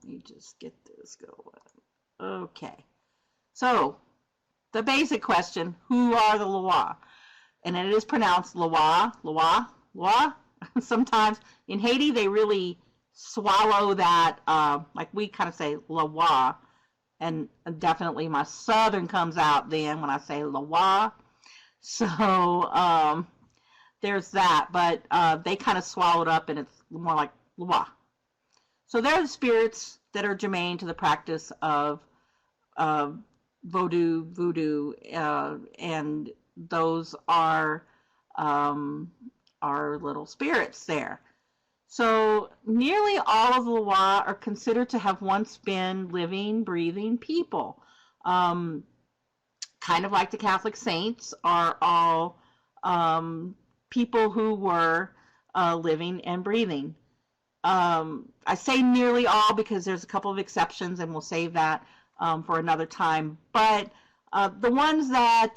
me just get this going. Okay. So, the basic question, who are the Loa? And it is pronounced Loa, Loa, Loa. Sometimes in Haiti, they really swallow that, like we kind of say Loa. And definitely my southern comes out then when I say Loa. So, there's that. But they kind of swallow it up and it's more like Loa. So they're the spirits that are germane to the practice of voodoo, and those are our little spirits there. So nearly all of the Loa are considered to have once been living, breathing people. Kind of like the Catholic saints are all people who were living and breathing. I say nearly all because there's a couple of exceptions, and we'll save that for another time. But the ones that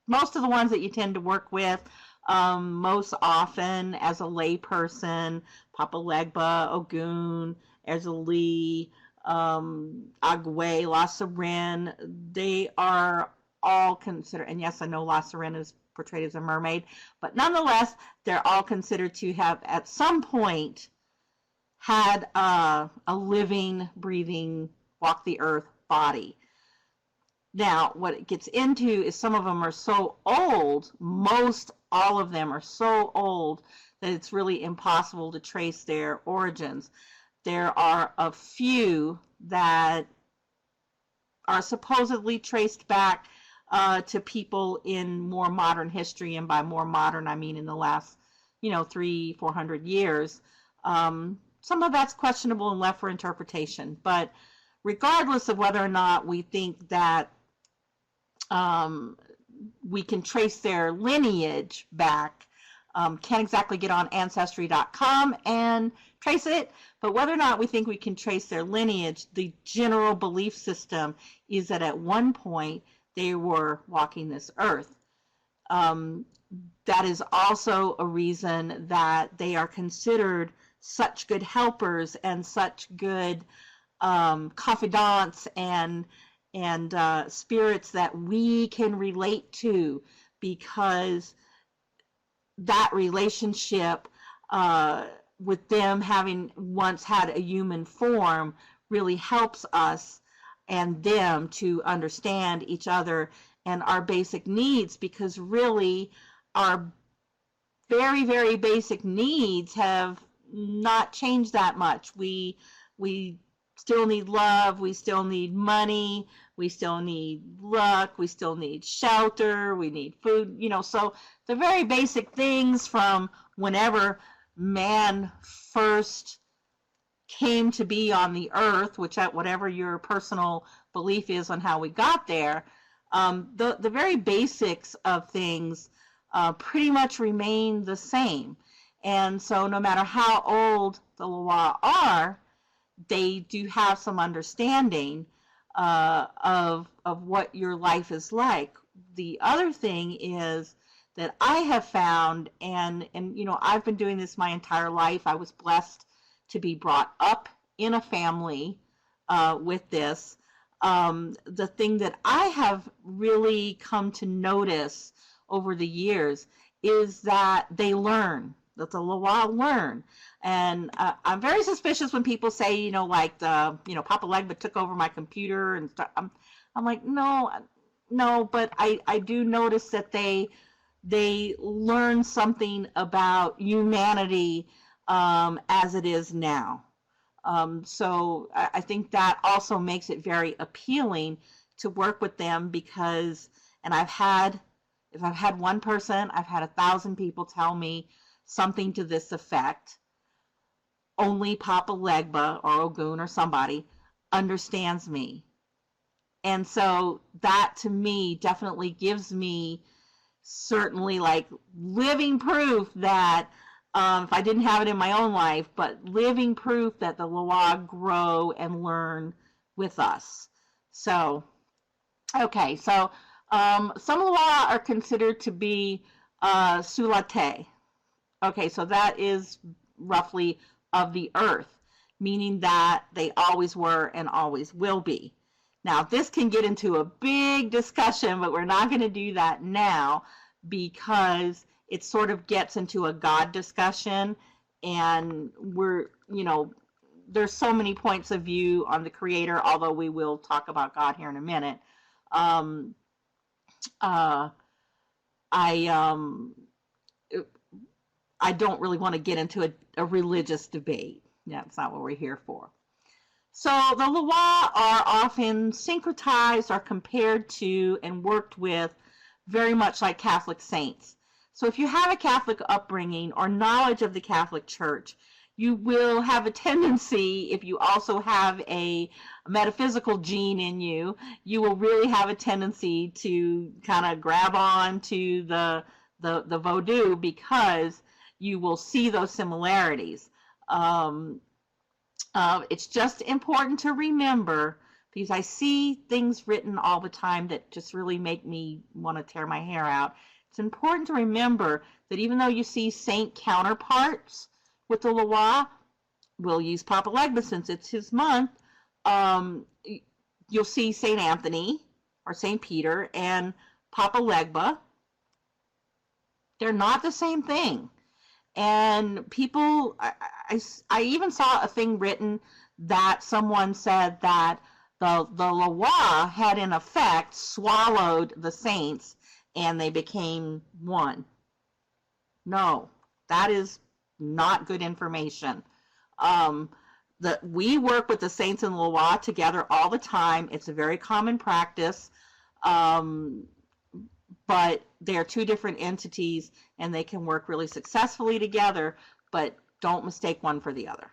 most of the ones that you tend to work with most often as a lay person, Papa Legba, Ogun, Ezeli, Agwe, La Sirène, they are all considered, and yes, I know La Sirène is portrayed as a mermaid, but nonetheless, they're all considered to have at some point had a living, breathing, walk the earth body. Now, what it gets into is some of them are so old, most all of them are so old that it's really impossible to trace their origins. There are a few that are supposedly traced back to people in more modern history, and by more modern I mean in the last 300-400 years. Some of that's questionable and left for interpretation, but regardless of whether or not we think that we can trace their lineage back, can't exactly get on Ancestry.com and trace it, but whether or not we think we can trace their lineage, the general belief system is that at one point they were walking this earth. That is also a reason that they are considered such good helpers and such good confidants and spirits that we can relate to, because that relationship with them having once had a human form really helps us and them to understand each other and our basic needs, because really our very, very basic needs have not changed that much. We still need love, we still need money, we still need luck, we still need shelter, we need food, so the very basic things from whenever man first came to be on the earth, which at whatever your personal belief is on how we got there, the very basics of things pretty much remain the same. And so no matter how old the Loa are, they do have some understanding of what your life is like. The other thing is that I have found, and I've been doing this my entire life. I was blessed to be brought up in a family with this. The thing that I have really come to notice over the years is that they learn, that the Loa learn. And I'm very suspicious when people say, Papa Legba took over my computer and stuff. I'm like, no, but I do notice that they learn something about humanity as it is now. So I think that also makes it very appealing to work with them, because, and if I've had one person, I've had 1,000 people tell me something to this effect. Only Papa Legba or Ogun or somebody understands me. And so that to me definitely gives me certainly like living proof that if I didn't have it in my own life, but living proof that the Loa grow and learn with us. So, okay, so some Loa are considered to be Sulate. Okay, so that is roughly of the earth. meaning that they always were and always will be. Now, this can get into a big discussion, but we're not going to do that now because it sort of gets into a God discussion, and there's so many points of view on the Creator, although we will talk about God here in a minute. I don't really want to get into a religious debate. That's not what we're here for. So the Loa are often syncretized or compared to and worked with very much like Catholic saints. So if you have a Catholic upbringing or knowledge of the Catholic Church, you will have a tendency, if you also have a metaphysical gene in you, you will really have a tendency to kind of grab on to the Vodou, because you will see those similarities. It's just important to remember, because I see things written all the time that just really make me want to tear my hair out. It's important to remember that even though you see saint counterparts with the Loa, we'll use Papa Legba since it's his month, you'll see Saint Anthony or Saint Peter and Papa Legba. They're not the same thing. And people, I even saw a thing written that someone said that the Loa had in effect swallowed the saints and they became one. No, that is not good information. We work with the saints and Loa together all the time. It's a very common practice. But they're two different entities and they can work really successfully together, but don't mistake one for the other.